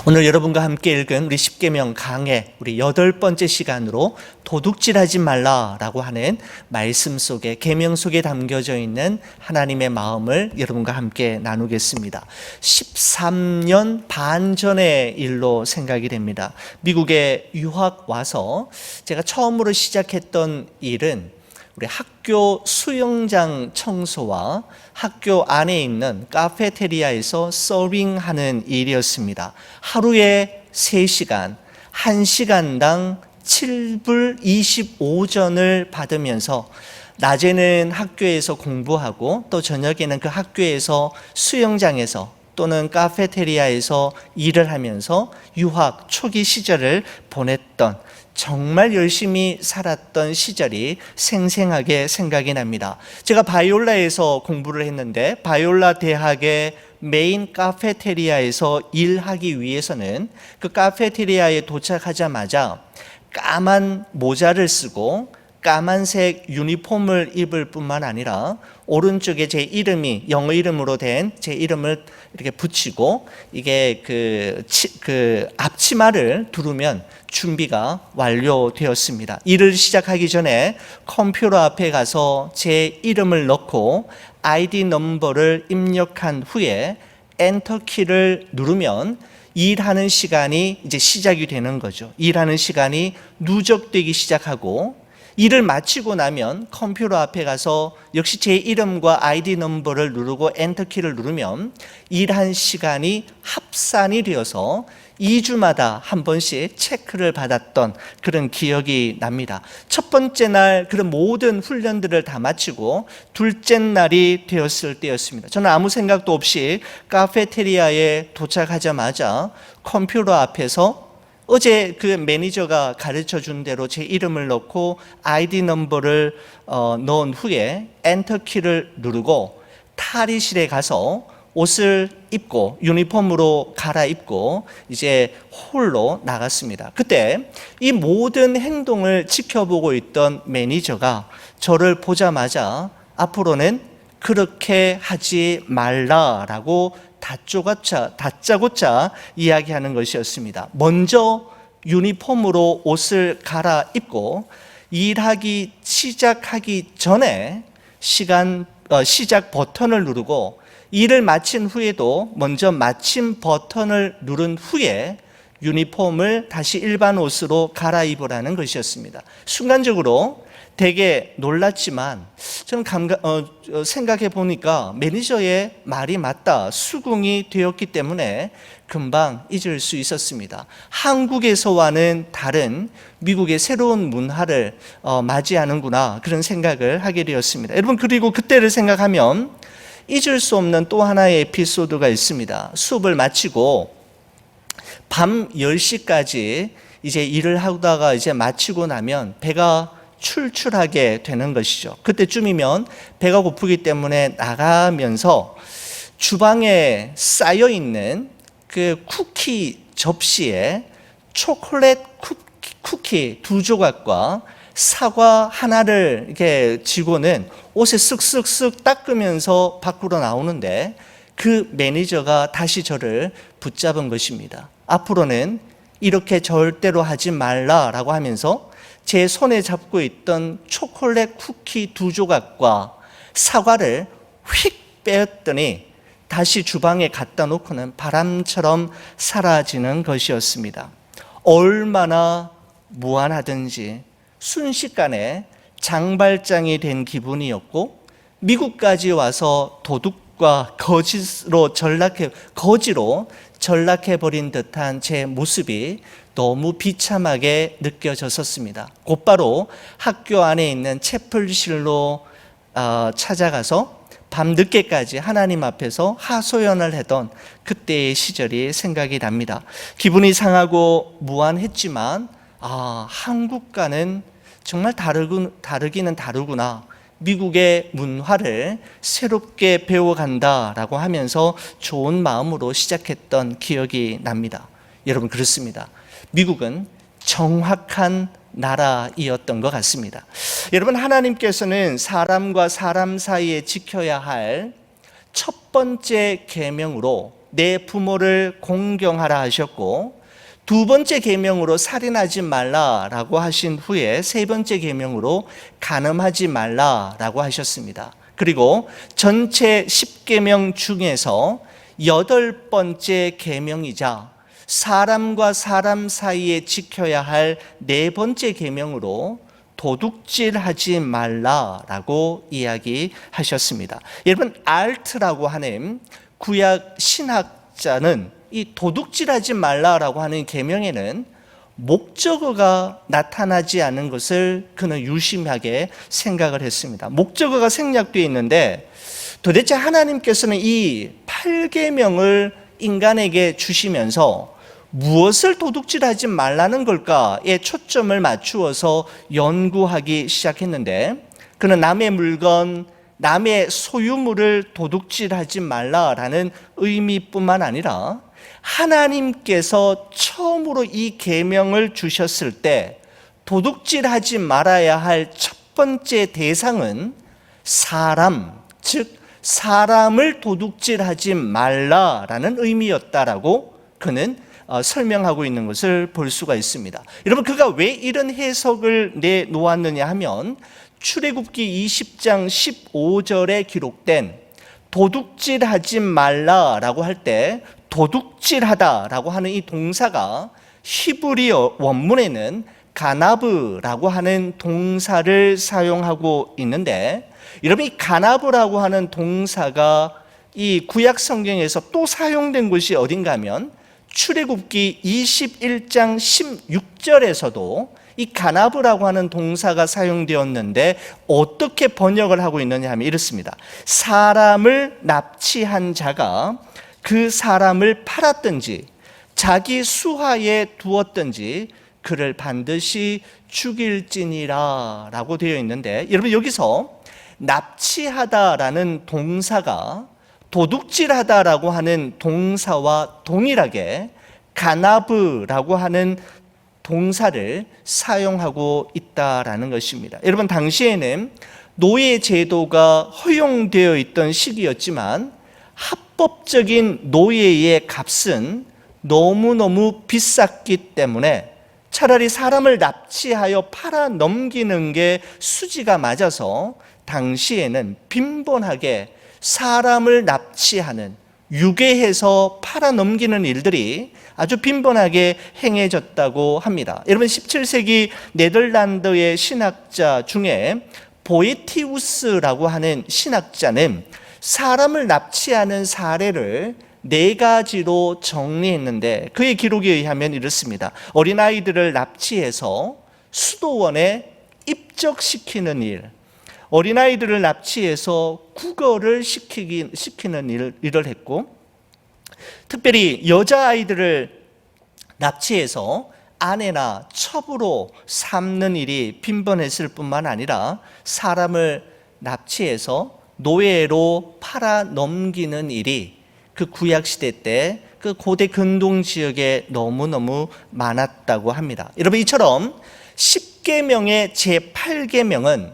오늘 여러분과 함께 읽은 우리 십계명 강해 우리 8번째 시간으로 도둑질하지 말라라고 하는 말씀 속에, 계명 속에 담겨져 있는 하나님의 마음을 여러분과 함께 나누겠습니다. 13년 반 전의 일로 생각이 됩니다. 미국에 유학 와서 제가 처음으로 시작했던 일은 우리 학교 수영장 청소와 학교 안에 있는 카페테리아에서 서빙하는 일이었습니다. 하루에 3시간, 1시간당 7불 25전을 받으면서 낮에는 학교에서 공부하고 또 저녁에는 그 학교에서 수영장에서 또는 카페테리아에서 일을 하면서 유학 초기 시절을 보냈던, 정말 열심히 살았던 시절이 생생하게 생각이 납니다. 제가 바이올라에서 공부를 했는데 바이올라 대학의 메인 카페테리아에서 일하기 위해서는 그 카페테리아에 도착하자마자 까만 모자를 쓰고 까만색 유니폼을 입을 뿐만 아니라 오른쪽에 제 이름이 영어 이름으로 된 제 이름을 이렇게 붙이고 이게 그 앞치마를 두르면 준비가 완료되었습니다. 일을 시작하기 전에 컴퓨터 앞에 가서 제 이름을 넣고 아이디 넘버를 입력한 후에 엔터 키를 누르면 일하는 시간이 이제 시작이 되는 거죠. 일하는 시간이 누적되기 시작하고 일을 마치고 나면 컴퓨터 앞에 가서 역시 제 이름과 아이디 넘버를 누르고 엔터 키를 누르면 일한 시간이 합산이 되어서 2주마다 한 번씩 체크를 받았던 그런 기억이 납니다. 첫 번째 날 그런 모든 훈련들을 다 마치고 둘째 날이 되었을 때였습니다. 저는 아무 생각도 없이 카페테리아에 도착하자마자 컴퓨터 앞에서 어제 그 매니저가 가르쳐 준 대로 제 이름을 넣고 아이디 넘버를 넣은 후에 엔터 키를 누르고 탈의실에 가서 옷을 입고 유니폼으로 갈아입고 이제 홀로 나갔습니다. 그때 이 모든 행동을 지켜보고 있던 매니저가 저를 보자마자 앞으로는 그렇게 하지 말라라고 다짜고짜 이야기하는 것이었습니다. 먼저 유니폼으로 옷을 갈아입고 일하기 시작하기 전에 시작 버튼을 누르고 일을 마친 후에도 먼저 마침 버튼을 누른 후에 유니폼을 다시 일반 옷으로 갈아입으라는 것이었습니다. 순간적으로 되게 놀랐지만 저는 생각해 보니까 매니저의 말이 맞다, 수긍이 되었기 때문에 금방 잊을 수 있었습니다. 한국에서와는 다른 미국의 새로운 문화를 맞이하는구나, 그런 생각을 하게 되었습니다. 여러분, 그리고 그때를 생각하면 잊을 수 없는 또 하나의 에피소드가 있습니다. 수업을 마치고 밤 10시까지 이제 일을 하다가 이제 마치고 나면 배가 출출하게 되는 것이죠. 그때쯤이면 배가 고프기 때문에 나가면서 주방에 쌓여 있는 그 쿠키 접시에 초콜릿 쿠키 2조각과 사과 하나를 이렇게 쥐고는 옷에 쓱쓱쓱 닦으면서 밖으로 나오는데 그 매니저가 다시 저를 붙잡은 것입니다. 앞으로는 이렇게 절대로 하지 말라라고 하면서 제 손에 잡고 있던 초콜릿 쿠키 2조각과 사과를 휙 빼었더니 다시 주방에 갖다 놓고는 바람처럼 사라지는 것이었습니다. 얼마나 무안하든지 순식간에 장발장이 된 기분이었고, 미국까지 와서 도둑과 거지로 전락해버린 듯한 제 모습이 너무 비참하게 느껴졌었습니다. 곧바로 학교 안에 있는 채플실로 찾아가서 밤늦게까지 하나님 앞에서 하소연을 하던 그때의 시절이 생각이 납니다. 기분이 상하고 무안했지만 한국과는 정말 다르기는 다르구나, 미국의 문화를 새롭게 배워간다라고 하면서 좋은 마음으로 시작했던 기억이 납니다. 여러분, 그렇습니다. 미국은 정확한 나라이었던 것 같습니다. 여러분, 하나님께서는 사람과 사람 사이에 지켜야 할 첫 번째 계명으로 내 부모를 공경하라 하셨고, 두 번째 계명으로 살인하지 말라라고 하신 후에 세 번째 계명으로 간음하지 말라라고 하셨습니다. 그리고 전체 10계명 중에서 8번째 계명이자 사람과 사람 사이에 지켜야 할 네 번째 계명으로 도둑질하지 말라라고 이야기하셨습니다. 여러분, 알트라고 하는 구약 신학자는 이 도둑질하지 말라라고 하는 계명에는 목적어가 나타나지 않은 것을 그는 유심하게 생각을 했습니다. 목적어가 생략되어 있는데 도대체 하나님께서는 이 8계명을 인간에게 주시면서 무엇을 도둑질하지 말라는 걸까에 초점을 맞추어서 연구하기 시작했는데, 그는 남의 물건, 남의 소유물을 도둑질하지 말라라는 의미뿐만 아니라 하나님께서 처음으로 이 계명을 주셨을 때 도둑질하지 말아야 할 첫 번째 대상은 사람, 즉 사람을 도둑질하지 말라라는 의미였다라고 그는 설명하고 있는 것을 볼 수가 있습니다. 여러분, 그가 왜 이런 해석을 내놓았느냐 하면 출애굽기 20장 15절에 기록된 도둑질하지 말라라고 할 때 도둑질하다라고 하는 이 동사가 히브리어 원문에는 가나브라고 하는 동사를 사용하고 있는데, 여러분, 이 가나브라고 하는 동사가 이 구약 성경에서 또 사용된 곳이 어딘가 하면 출애굽기 21장 16절에서도 이 가나브라고 하는 동사가 사용되었는데 어떻게 번역을 하고 있느냐 하면 이렇습니다. 사람을 납치한 자가 그 사람을 팔았든지 자기 수하에 두었든지 그를 반드시 죽일지니라 라고 되어 있는데, 여러분, 여기서 납치하다라는 동사가 도둑질하다라고 하는 동사와 동일하게 가나브라고 하는 동사를 사용하고 있다라는 것입니다. 여러분, 당시에는 노예 제도가 허용되어 있던 시기였지만 합법적인 노예의 값은 너무너무 비쌌기 때문에 차라리 사람을 납치하여 팔아 넘기는 게 수지가 맞아서 당시에는 빈번하게 사람을 납치하는, 유괴해서 팔아 넘기는 일들이 아주 빈번하게 행해졌다고 합니다. 여러분, 17세기 네덜란드의 신학자 중에 보에티우스라고 하는 신학자는 사람을 납치하는 사례를 4가지로 정리했는데 그의 기록에 의하면 이렇습니다. 어린아이들을 납치해서 수도원에 입적시키는 일, 어린아이들을 납치해서 구걸을 시키는 일을 했고, 특별히 여자아이들을 납치해서 아내나 첩으로 삼는 일이 빈번했을 뿐만 아니라 사람을 납치해서 노예로 팔아 넘기는 일이 그 구약시대 때 그 고대 근동 지역에 너무너무 많았다고 합니다. 여러분, 이처럼 10계명의 제8계명은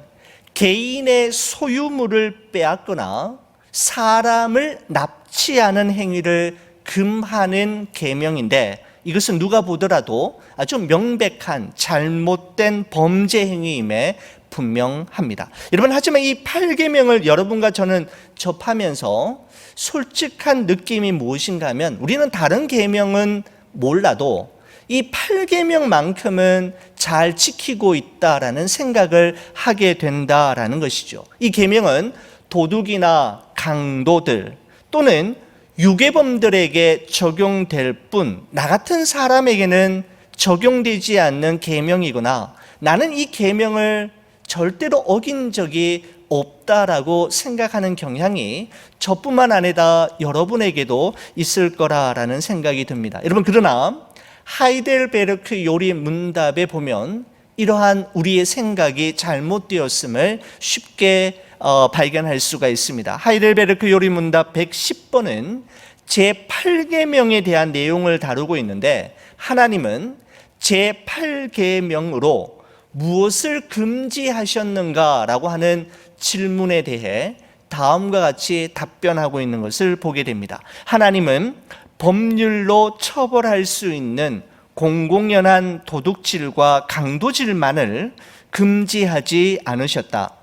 개인의 소유물을 빼앗거나 사람을 납치하는 행위를 금하는 계명인데, 이것은 누가 보더라도 아주 명백한 잘못된 범죄 행위임에 분명합니다. 여러분, 하지만 이 8계명을 여러분과 저는 접하면서 솔직한 느낌이 무엇인가 하면 우리는 다른 계명은 몰라도 이 8계명만큼은 잘 지키고 있다라는 생각을 하게 된다라는 것이죠. 이 계명은 도둑이나 강도들 또는 유괴범들에게 적용될 뿐 나 같은 사람에게는 적용되지 않는 계명이거나 나는 이 계명을 절대로 어긴 적이 없다라고 생각하는 경향이 저뿐만 아니라 여러분에게도 있을 거라는 생각이 듭니다. 여러분, 그러나 하이델베르크 요리 문답에 보면 이러한 우리의 생각이 잘못되었음을 쉽게 발견할 수가 있습니다. 하이델베르크 요리 문답 110번은 제8계명에 대한 내용을 다루고 있는데, 하나님은 제8계명으로 무엇을 금지하셨는가라고 하는 질문에 대해 다음과 같이 답변하고 있는 것을 보게 됩니다. 하나님은 법률로 처벌할 수 있는 공공연한 도둑질과 강도질만을 금지하지 않으셨다.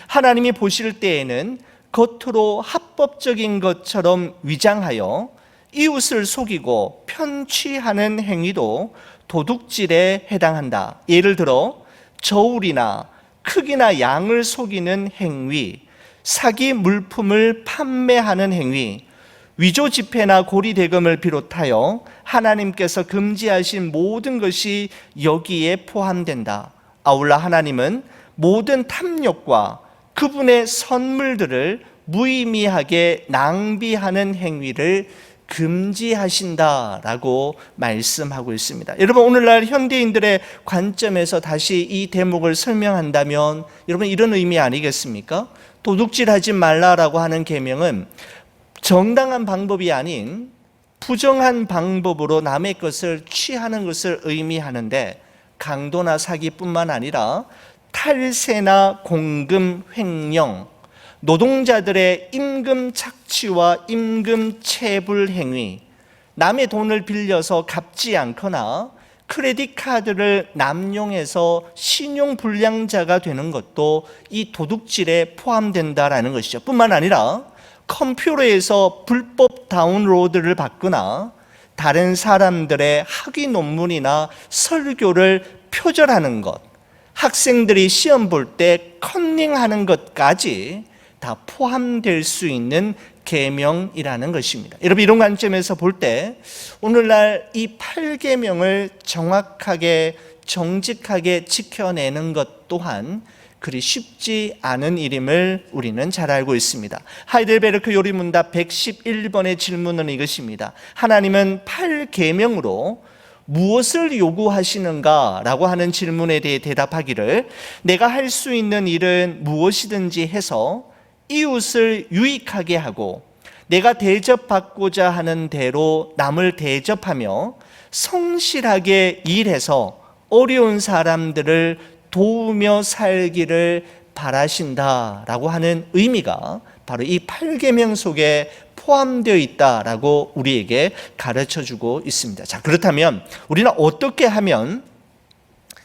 하나님이 보실 때에는 겉으로 합법적인 것처럼 위장하여 이웃을 속이고 편취하는 행위도 도둑질에 해당한다. 예를 들어 저울이나 크기나 양을 속이는 행위, 사기 물품을 판매하는 행위, 위조 지폐나 고리 대금을 비롯하여 하나님께서 금지하신 모든 것이 여기에 포함된다. 아울러 하나님은 모든 탐욕과 그분의 선물들을 무의미하게 낭비하는 행위를 금지하신다라고 말씀하고 있습니다. 여러분, 오늘날 현대인들의 관점에서 다시 이 대목을 설명한다면 여러분 이런 의미 아니겠습니까? 도둑질하지 말라라고 하는 계명은 정당한 방법이 아닌 부정한 방법으로 남의 것을 취하는 것을 의미하는데, 강도나 사기뿐만 아니라 탈세나 공금 횡령, 노동자들의 임금 착취와 임금 체불 행위, 남의 돈을 빌려서 갚지 않거나 크레딧 카드를 남용해서 신용 불량자가 되는 것도 이 도둑질에 포함된다라는 것이죠. 뿐만 아니라 컴퓨터에서 불법 다운로드를 받거나 다른 사람들의 학위 논문이나 설교를 표절하는 것, 학생들이 시험 볼 때 컨닝하는 것까지 다 포함될 수 있는 계명이라는 것입니다. 여러분, 이런 관점에서 볼 때 오늘날 이 8계명을 정확하게 정직하게 지켜내는 것 또한 그리 쉽지 않은 일임을 우리는 잘 알고 있습니다. 하이델베르크 요리문답 111번의 질문은 이것입니다. 하나님은 8계명으로 무엇을 요구하시는가? 라고 하는 질문에 대해 대답하기를, 내가 할 수 있는 일은 무엇이든지 해서 이웃을 유익하게 하고 내가 대접받고자 하는 대로 남을 대접하며 성실하게 일해서 어려운 사람들을 도우며 살기를 바라신다라고 하는 의미가 바로 이 8계명 속에 포함되어 있다라고 우리에게 가르쳐주고 있습니다. 자, 그렇다면 우리는 어떻게 하면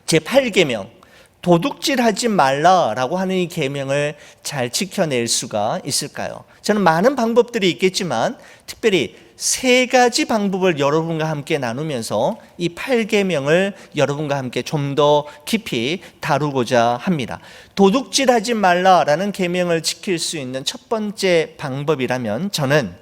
제8계명 도둑질하지 말라라고 하는 이 계명을 잘 지켜낼 수가 있을까요? 저는 많은 방법들이 있겠지만 특별히 3가지 방법을 여러분과 함께 나누면서 이 8계명을 여러분과 함께 좀 더 깊이 다루고자 합니다. 도둑질하지 말라라는 계명을 지킬 수 있는 첫 번째 방법이라면 저는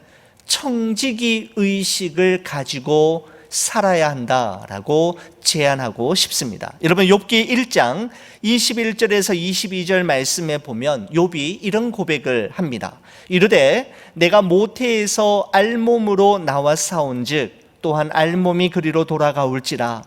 청지기 의식을 가지고 살아야 한다라고 제안하고 싶습니다. 여러분, 욥기 1장 21절에서 22절 말씀에 보면 욥이 이런 고백을 합니다. 이르되 내가 모태에서 알몸으로 나와 싸운즉 또한 알몸이 그리로 돌아가올지라.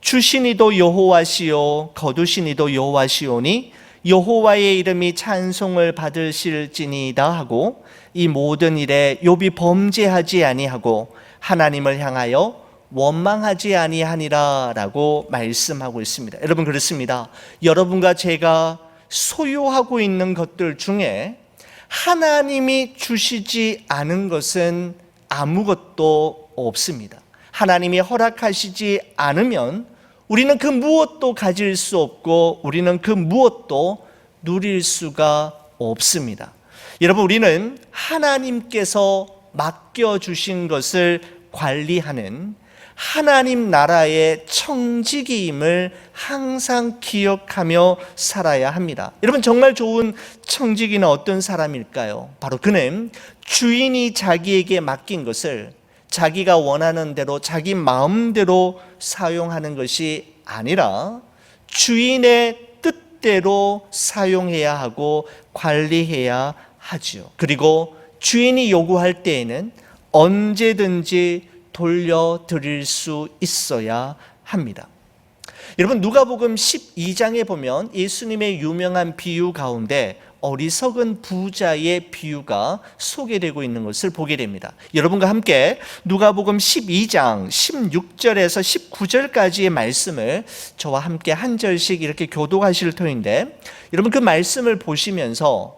주시니도 여호와시요 거두시니도 여호와시오니 여호와의 이름이 찬송을 받으실지니이다 하고, 이 모든 일에 욥이 범죄하지 아니하고 하나님을 향하여 원망하지 아니하니라 라고 말씀하고 있습니다. 여러분, 그렇습니다. 여러분과 제가 소유하고 있는 것들 중에 하나님이 주시지 않은 것은 아무것도 없습니다. 하나님이 허락하시지 않으면 우리는 그 무엇도 가질 수 없고 우리는 그 무엇도 누릴 수가 없습니다. 여러분, 우리는 하나님께서 맡겨주신 것을 관리하는 하나님 나라의 청지기임을 항상 기억하며 살아야 합니다. 여러분, 정말 좋은 청지기는 어떤 사람일까요? 바로 그는 주인이 자기에게 맡긴 것을 자기가 원하는 대로 자기 마음대로 사용하는 것이 아니라 주인의 뜻대로 사용해야 하고 관리해야 하죠. 그리고 주인이 요구할 때에는 언제든지 돌려드릴 수 있어야 합니다. 여러분, 누가복음 12장에 보면 예수님의 유명한 비유 가운데 어리석은 부자의 비유가 소개되고 있는 것을 보게 됩니다. 여러분과 함께 누가복음 12장 16절에서 19절까지의 말씀을 저와 함께 한 절씩 이렇게 교독하실 터인데, 여러분 그 말씀을 보시면서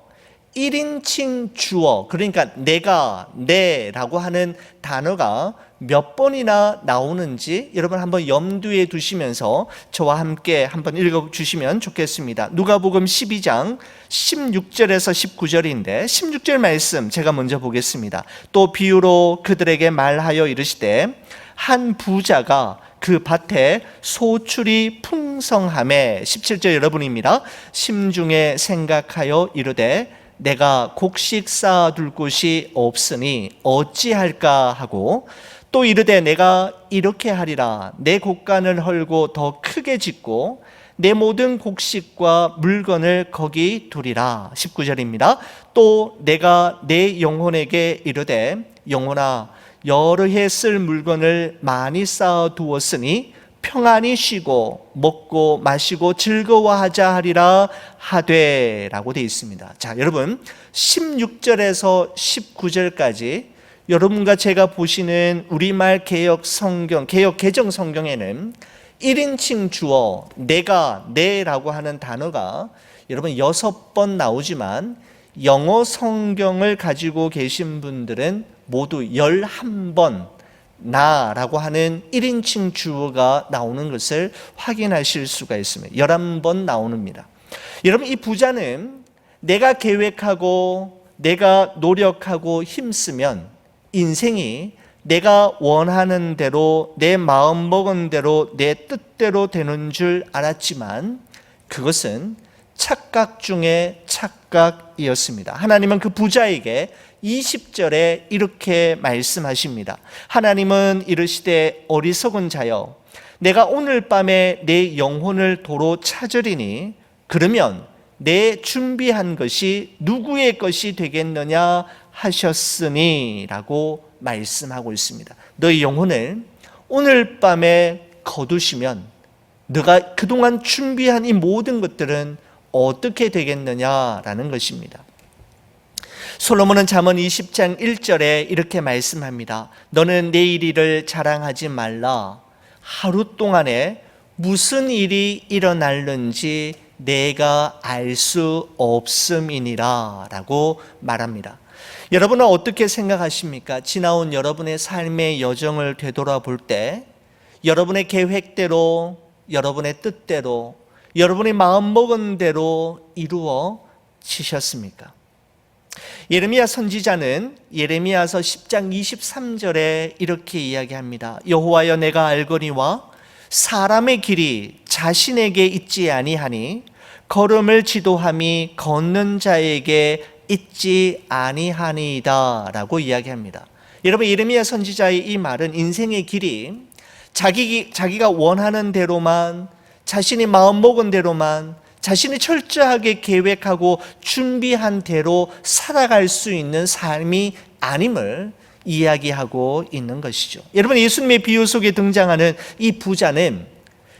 1인칭 주어, 그러니까 내가, 내라고 하는 단어가 몇 번이나 나오는지 여러분 한번 염두에 두시면서 저와 함께 한번 읽어주시면 좋겠습니다. 누가복음 12장 16절에서 19절인데 16절 말씀 제가 먼저 보겠습니다. 또 비유로 그들에게 말하여 이르시되 한 부자가 그 밭에 소출이 풍성함에 17절 여러분입니다. 심중에 생각하여 이르되 내가 곡식 쌓아둘 곳이 없으니 어찌할까 하고 또 이르되 내가 이렇게 하리라 내 곡간을 헐고 더 크게 짓고 내 모든 곡식과 물건을 거기 두리라. 19절입니다. 또 내가 내 영혼에게 이르되 영혼아 여러 해 쓸 물건을 많이 쌓아 두었으니 평안히 쉬고 먹고 마시고 즐거워하자 하리라 하되 라고 되어 있습니다. 자, 여러분 16절에서 19절까지 여러분과 제가 보시는 우리말 개역 성경, 개역 개정 성경에는 1인칭 주어 내가, 내라고 하는 단어가 여러분 6번 나오지만 영어 성경을 가지고 계신 분들은 모두 11번 나라고 하는 1인칭 주어가 나오는 것을 확인하실 수가 있습니다. 11번 나옵니다. 여러분 이 부자는 내가 계획하고 내가 노력하고 힘쓰면 인생이 내가 원하는 대로 내 마음 먹은 대로 내 뜻대로 되는 줄 알았지만 그것은 착각 중에 착각이었습니다. 하나님은 그 부자에게 20절에 이렇게 말씀하십니다. 하나님은 이르시되 어리석은 자여 내가 오늘 밤에 내 영혼을 도로 찾으리니 그러면 내 준비한 것이 누구의 것이 되겠느냐 하셨으니 라고 말씀하고 있습니다. 너희 영혼을 오늘 밤에 거두시면 너가 그동안 준비한 이 모든 것들은 어떻게 되겠느냐라는 것입니다. 솔로몬은 잠언 20장 1절에 이렇게 말씀합니다. 너는 내일 일을 자랑하지 말라. 하루 동안에 무슨 일이 일어날는지 내가 알 수 없음이니라 라고 말합니다. 여러분은 어떻게 생각하십니까? 지나온 여러분의 삶의 여정을 되돌아볼 때 여러분의 계획대로, 여러분의 뜻대로, 여러분의 마음먹은 대로 이루어지셨습니까? 예레미야 선지자는 예레미야서 10장 23절에 이렇게 이야기합니다. 여호와여 내가 알거니와 사람의 길이 자신에게 있지 아니하니 걸음을 지도함이 걷는 자에게 있지 아니하니이다 라고 이야기합니다. 여러분 예레미야 선지자의 이 말은 인생의 길이 자기가 원하는 대로만 자신이 마음먹은 대로만 자신이 철저하게 계획하고 준비한 대로 살아갈 수 있는 삶이 아님을 이야기하고 있는 것이죠. 여러분 예수님의 비유 속에 등장하는 이 부자는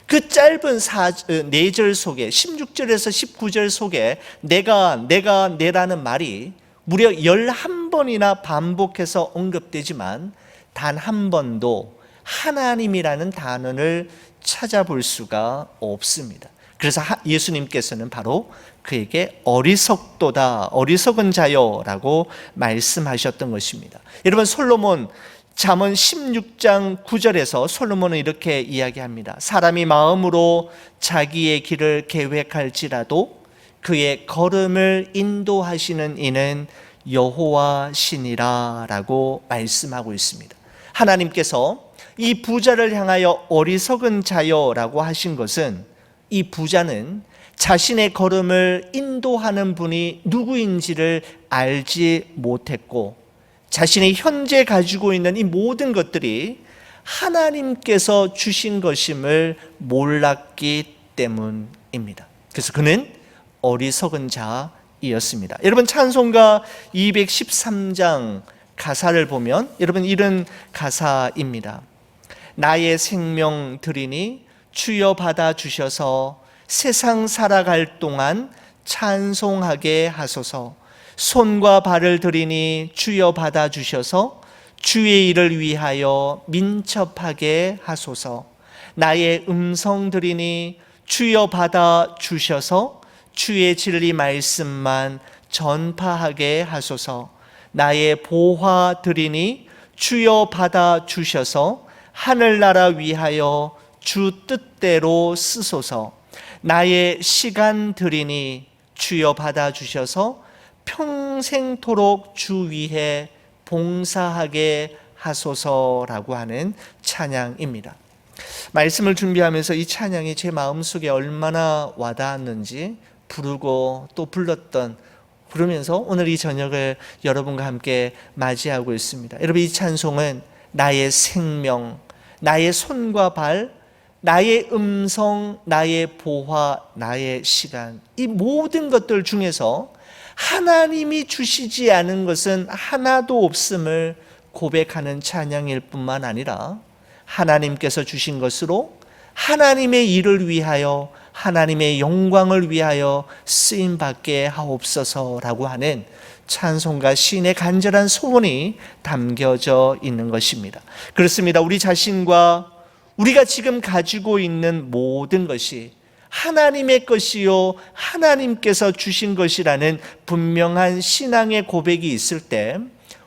그 짧은 4절 속에 16절에서 19절 속에 내라는 말이 무려 11번이나 반복해서 언급되지만 단 한 번도 하나님이라는 단어를 찾아볼 수가 없습니다. 그래서 예수님께서는 바로 그에게 어리석도다, 어리석은 자요라고 말씀하셨던 것입니다. 여러분 솔로몬 잠언 16장 9절에서 솔로몬은 이렇게 이야기합니다. 사람이 마음으로 자기의 길을 계획할지라도 그의 걸음을 인도하시는 이는 여호와시니라 라고 말씀하고 있습니다. 하나님께서 이 부자를 향하여 어리석은 자요라고 하신 것은 이 부자는 자신의 걸음을 인도하는 분이 누구인지를 알지 못했고 자신이 현재 가지고 있는 이 모든 것들이 하나님께서 주신 것임을 몰랐기 때문입니다. 그래서 그는 어리석은 자이었습니다. 여러분 찬송가 213장 가사를 보면 여러분 이런 가사입니다. 나의 생명 드리니 주여 받아 주셔서 세상 살아갈 동안 찬송하게 하소서. 손과 발을 드리니 주여 받아 주셔서 주의 일을 위하여 민첩하게 하소서. 나의 음성 드리니 주여 받아 주셔서 주의 진리 말씀만 전파하게 하소서. 나의 보화 드리니 주여 받아 주셔서 하늘나라 위하여 주 뜻대로 쓰소서. 나의 시간 드리니 주여 받아 주셔서 평생토록 주 위에 봉사하게 하소서라고 하는 찬양입니다. 말씀을 준비하면서 이 찬양이 제 마음속에 얼마나 와닿았는지 부르고 또 부르면서 오늘 이 저녁을 여러분과 함께 맞이하고 있습니다. 여러분, 이 찬송은 나의 생명, 나의 손과 발, 나의 음성, 나의 보화, 나의 시간, 이 모든 것들 중에서 하나님이 주시지 않은 것은 하나도 없음을 고백하는 찬양일 뿐만 아니라 하나님께서 주신 것으로 하나님의 일을 위하여, 하나님의 영광을 위하여 쓰임받게 하옵소서라고 하는 찬송가 시인의 간절한 소원이 담겨져 있는 것입니다. 그렇습니다. 우리 자신과 우리가 지금 가지고 있는 모든 것이 하나님의 것이요 하나님께서 주신 것이라는 분명한 신앙의 고백이 있을 때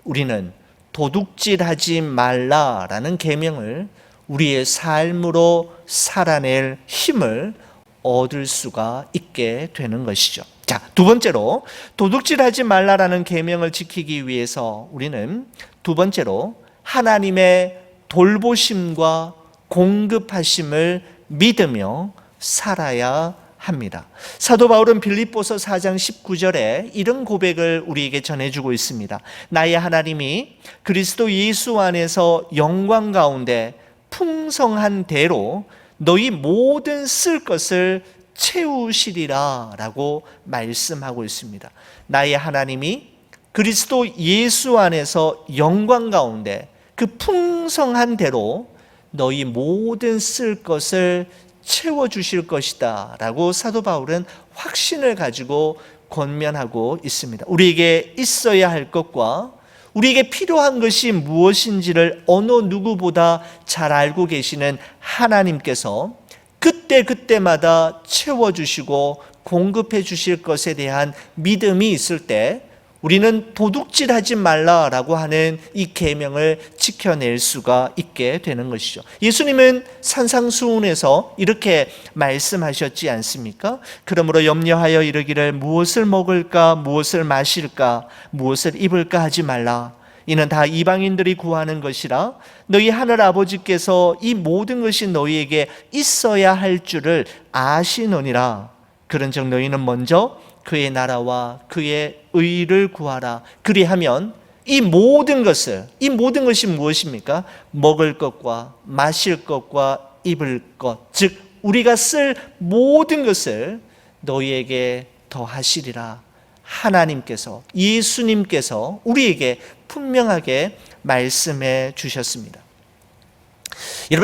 우리는 도둑질하지 말라라는 계명을 우리의 삶으로 살아낼 힘을 얻을 수가 있게 되는 것이죠. 자, 두 번째로 도둑질하지 말라라는 계명을 지키기 위해서 우리는 두 번째로 하나님의 돌보심과 공급하심을 믿으며 살아야 합니다. 사도 바울은 빌립보서 4장 19절에 이런 고백을 우리에게 전해주고 있습니다. 나의 하나님이 그리스도 예수 안에서 영광 가운데 풍성한 대로 너희 모든 쓸 것을 채우시리라 라고 말씀하고 있습니다. 나의 하나님이 그리스도 예수 안에서 영광 가운데 그 풍성한 대로 너희 모든 쓸 것을 채워주실 것이다 라고 사도 바울은 확신을 가지고 권면하고 있습니다. 우리에게 있어야 할 것과 우리에게 필요한 것이 무엇인지를 어느 누구보다 잘 알고 계시는 하나님께서 그때마다 채워주시고 공급해 주실 것에 대한 믿음이 있을 때 우리는 도둑질하지 말라라고 하는 이 계명을 지켜낼 수가 있게 되는 것이죠. 예수님은 산상수훈에서 이렇게 말씀하셨지 않습니까? 그러므로 염려하여 이르기를 무엇을 먹을까, 무엇을 마실까, 무엇을 입을까 하지 말라. 이는 다 이방인들이 구하는 것이라 너희 하늘 아버지께서 이 모든 것이 너희에게 있어야 할 줄을 아시노니라. 그런즉 너희는 먼저 그의 나라와 그의 의를 구하라. 그리하면 이 모든 것이 무엇입니까? 먹을 것과 마실 것과 입을 것, 즉 우리가 쓸 모든 것을 너희에게 더하시리라. 하나님께서, 예수님께서 우리에게 분명하게 말씀해 주셨습니다.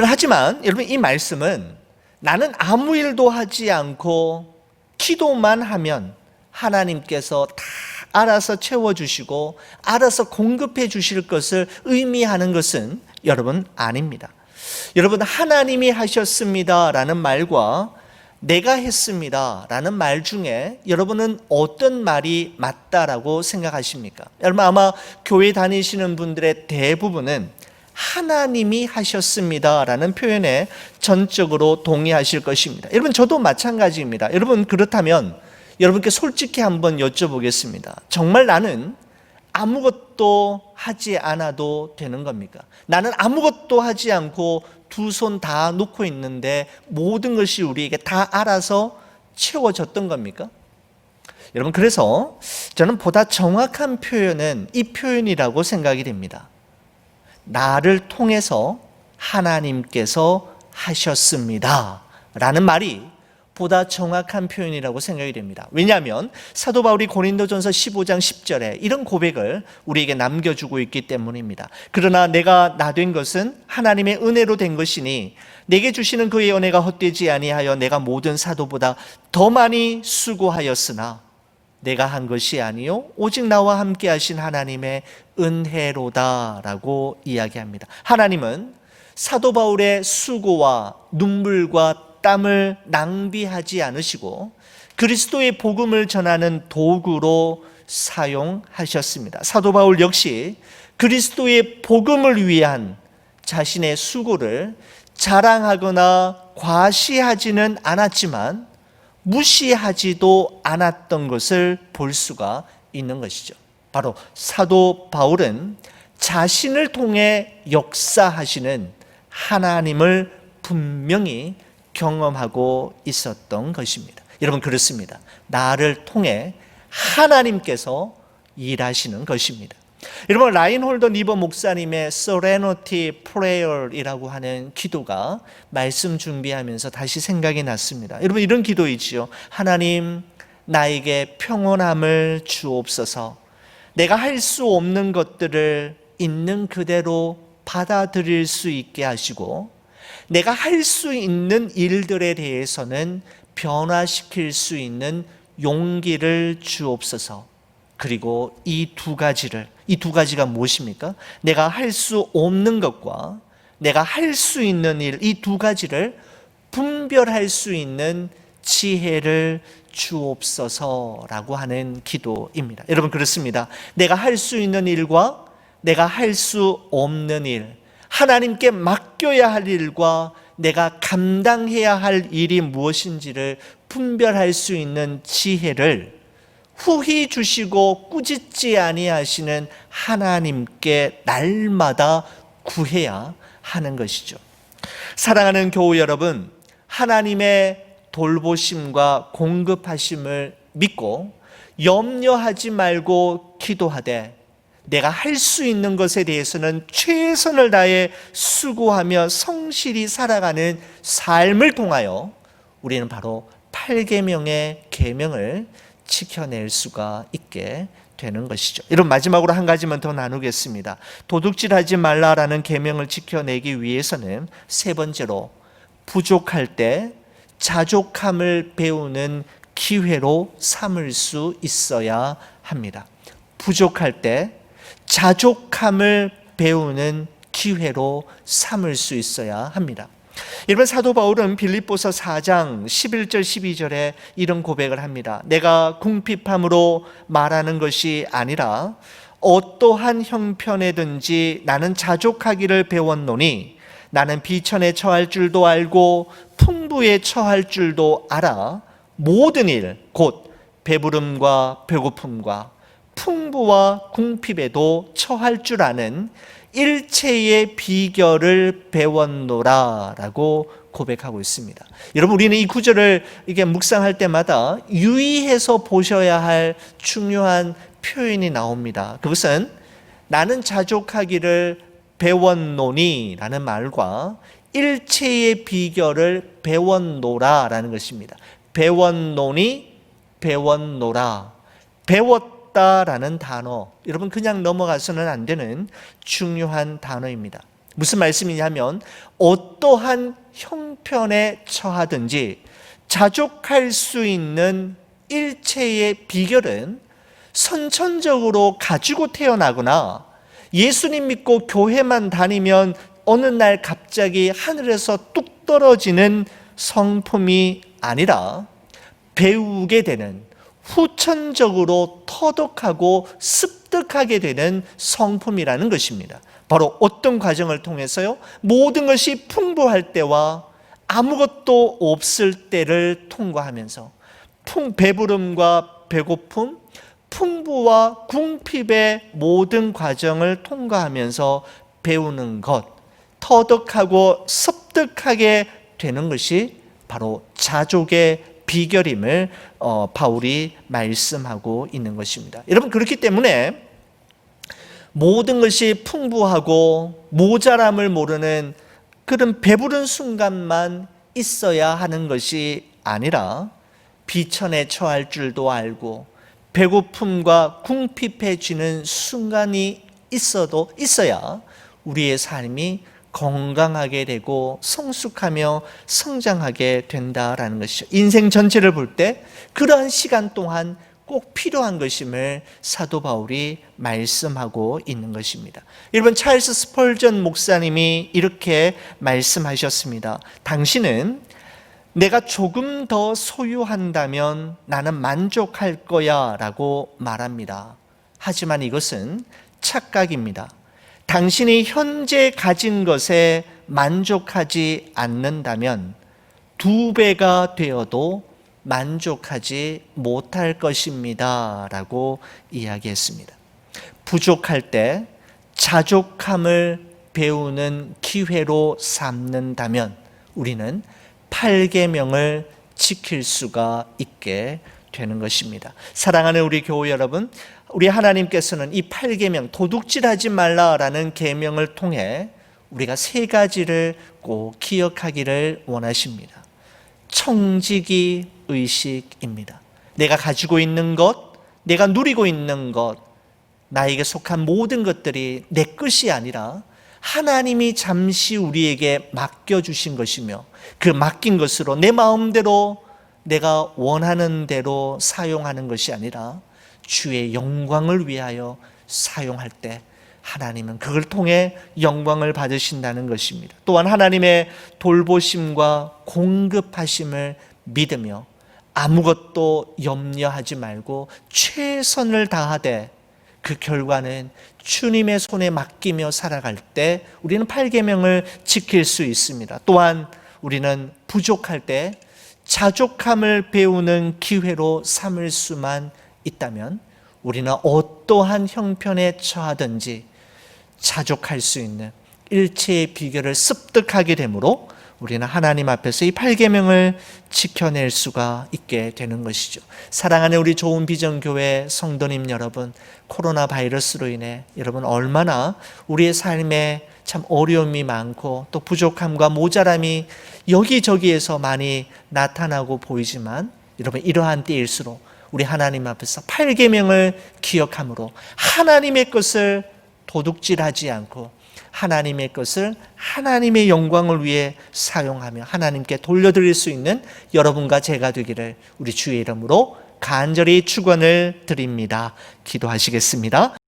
하지만 여러분, 이 말씀은 나는 아무 일도 하지 않고 기도만 하면 하나님께서 다 알아서 채워주시고 알아서 공급해 주실 것을 의미하는 것은 여러분 아닙니다. 여러분, 하나님이 하셨습니다 라는 말과 내가 했습니다 라는 말 중에 여러분은 어떤 말이 맞다라고 생각하십니까? 여러분, 아마 교회 다니시는 분들의 대부분은 하나님이 하셨습니다 라는 표현에 전적으로 동의하실 것입니다. 여러분, 저도 마찬가지입니다. 여러분, 그렇다면 여러분께 솔직히 한번 여쭤보겠습니다. 정말 나는 아무것도 하지 않아도 되는 겁니까? 나는 아무것도 하지 않고 두 손 다 놓고 있는데 모든 것이 우리에게 다 알아서 채워졌던 겁니까? 여러분, 그래서 저는 보다 정확한 표현은 이 표현이라고 생각이 됩니다. 나를 통해서 하나님께서 하셨습니다 라는 말이 보다 정확한 표현이라고 생각이 됩니다. 왜냐하면 사도 바울이 고린도전서 15장 10절에 이런 고백을 우리에게 남겨주고 있기 때문입니다. 그러나 내가 나 된 것은 하나님의 은혜로 된 것이니 내게 주시는 그의 은혜가 헛되지 아니하여 내가 모든 사도보다 더 많이 수고하였으나 내가 한 것이 아니요 오직 나와 함께 하신 하나님의 은혜로다 라고 이야기합니다. 하나님은 사도 바울의 수고와 눈물과 땀을 낭비하지 않으시고 그리스도의 복음을 전하는 도구로 사용하셨습니다. 사도 바울 역시 그리스도의 복음을 위한 자신의 수고를 자랑하거나 과시하지는 않았지만 무시하지도 않았던 것을 볼 수가 있는 것이죠. 바로 사도 바울은 자신을 통해 역사하시는 하나님을 분명히 경험하고 있었던 것입니다. 여러분, 그렇습니다. 나를 통해 하나님께서 일하시는 것입니다. 여러분, 라인홀더 니버 목사님의 Serenity Prayer이라고 하는 기도가 말씀 준비하면서 다시 생각이 났습니다. 여러분, 이런 기도이지요. 하나님, 나에게 평온함을 주옵소서. 내가 할 수 없는 것들을 있는 그대로 받아들일 수 있게 하시고, 내가 할 수 있는 일들에 대해서는 변화시킬 수 있는 용기를 주옵소서. 그리고 이 두 가지가 무엇입니까? 내가 할 수 없는 것과 내가 할 수 있는 일, 이 두 가지를 분별할 수 있는 지혜를 주옵소서라고 하는 기도입니다. 여러분, 그렇습니다. 내가 할 수 있는 일과 내가 할 수 없는 일, 하나님께 맡겨야 할 일과 내가 감당해야 할 일이 무엇인지를 분별할 수 있는 지혜를 후히 주시고 꾸짖지 아니하시는 하나님께 날마다 구해야 하는 것이죠. 사랑하는 교우 여러분, 하나님의 돌보심과 공급하심을 믿고 염려하지 말고 기도하되 내가 할 수 있는 것에 대해서는 최선을 다해 수고하며 성실히 살아가는 삶을 통하여 우리는 바로 8계명의 계명을 지켜낼 수가 있게 되는 것이죠. 여러분, 마지막으로 한 가지만 더 나누겠습니다. 도둑질하지 말라라는 계명을 지켜내기 위해서는 세 번째로 부족할 때 자족함을 배우는 기회로 삼을 수 있어야 합니다. 부족할 때 자족함을 배우는 기회로 삼을 수 있어야 합니다. 여러분, 사도 바울은 빌립보서 4장 11절 12절에 이런 고백을 합니다. 내가 궁핍함으로 말하는 것이 아니라 어떠한 형편에든지 나는 자족하기를 배웠노니 나는 비천에 처할 줄도 알고 풍부에 처할 줄도 알아 모든 일 곧 배부름과 배고픔과 풍부와 궁핍에도 처할 줄 아는 일체의 비결을 배웠노라 라고 고백하고 있습니다. 여러분, 우리는 이 구절을 이게 묵상할 때마다 유의해서 보셔야 할 중요한 표현이 나옵니다. 그것은 나는 자족하기를 배웠노니 라는 말과 일체의 비결을 배웠노라 라는 것입니다. 배웠노니, 배웠노라. 배웠다라는 단어, 여러분 그냥 넘어가서는 안 되는 중요한 단어입니다. 무슨 말씀이냐면 어떠한 형편에 처하든지 자족할 수 있는 일체의 비결은 선천적으로 가지고 태어나거나 예수님 믿고 교회만 다니면 어느 날 갑자기 하늘에서 뚝 떨어지는 성품이 아니라 배우게 되는, 후천적으로 터득하고 습득하게 되는 성품이라는 것입니다. 바로 어떤 과정을 통해서요? 모든 것이 풍부할 때와 아무것도 없을 때를 통과하면서 배부름과 배고픔, 풍부와 궁핍의 모든 과정을 통과하면서 배우는 것, 터득하고 습득하게 되는 것이 바로 자족의 비결임을 바울이 말씀하고 있는 것입니다. 여러분, 그렇기 때문에 모든 것이 풍부하고 모자람을 모르는 그런 배부른 순간만 있어야 하는 것이 아니라 비천에 처할 줄도 알고 배고픔과 궁핍해지는 순간이 있어야 우리의 삶이 건강하게 되고 성숙하며 성장하게 된다라는 것이죠. 인생 전체를 볼 때 그러한 시간 동안 꼭 필요한 것임을 사도 바울이 말씀하고 있는 것입니다. 여러분, 찰스 스펄전 목사님이 이렇게 말씀하셨습니다. 당신은 내가 조금 더 소유한다면 나는 만족할 거야 라고 말합니다. 하지만 이것은 착각입니다. 당신이 현재 가진 것에 만족하지 않는다면 2배가 되어도 만족하지 못할 것입니다 라고 이야기했습니다. 부족할 때 자족함을 배우는 기회로 삼는다면 우리는 8계명을 지킬 수가 있게 되는 것입니다. 사랑하는 우리 교회 여러분, 우리 하나님께서는 이 8계명, 도둑질하지 말라라는 계명을 통해 우리가 3가지를 꼭 기억하기를 원하십니다. 청지기 의식입니다. 내가 가지고 있는 것, 내가 누리고 있는 것, 나에게 속한 모든 것들이 내 것이 아니라 하나님이 잠시 우리에게 맡겨주신 것이며 그 맡긴 것으로 내 마음대로 내가 원하는 대로 사용하는 것이 아니라 주의 영광을 위하여 사용할 때 하나님은 그걸 통해 영광을 받으신다는 것입니다. 또한 하나님의 돌보심과 공급하심을 믿으며 아무것도 염려하지 말고 최선을 다하되 그 결과는 주님의 손에 맡기며 살아갈 때 우리는 8계명을 지킬 수 있습니다. 또한 우리는 부족할 때 자족함을 배우는 기회로 삼을 수만 있다면 우리는 어떠한 형편에 처하든지 자족할 수 있는 일체의 비결을 습득하게 되므로 우리는 하나님 앞에서 이 8계명을 지켜낼 수가 있게 되는 것이죠. 사랑하는 우리 좋은 비전교회 성도님 여러분, 코로나 바이러스로 인해 여러분 얼마나 우리의 삶에 참 어려움이 많고 또 부족함과 모자람이 여기저기에서 많이 나타나고 보이지만 여러분 이러한 때일수록 우리 하나님 앞에서 8계명을 기억함으로 하나님의 것을 도둑질하지 않고 하나님의 것을 하나님의 영광을 위해 사용하며 하나님께 돌려드릴 수 있는 여러분과 제가 되기를 우리 주의 이름으로 간절히 축원을 드립니다. 기도하시겠습니다.